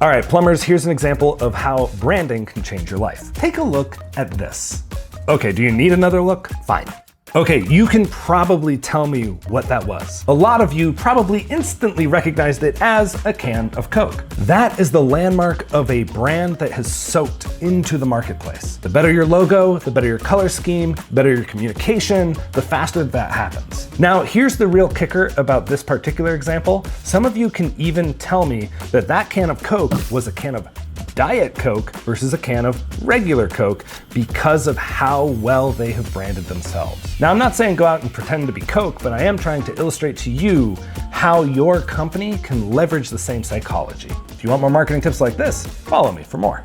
All right, plumbers, here's an example of how branding can change your life. Take a look at this. Okay, do you need another look? Fine. Okay, you can probably tell me what that was. A lot of you probably instantly recognized it as a can of Coke. That is the landmark of a brand that has soaked into the marketplace. The better your logo, the better your color scheme, the better your communication, the faster that happens. Now, here's the real kicker about this particular example. Some of you can even tell me that that can of Coke was a can of Diet Coke versus a can of regular Coke because of how well they have branded themselves. Now, I'm not saying go out and pretend to be Coke, but I am trying to illustrate to you how your company can leverage the same psychology. If you want more marketing tips like this, follow me for more.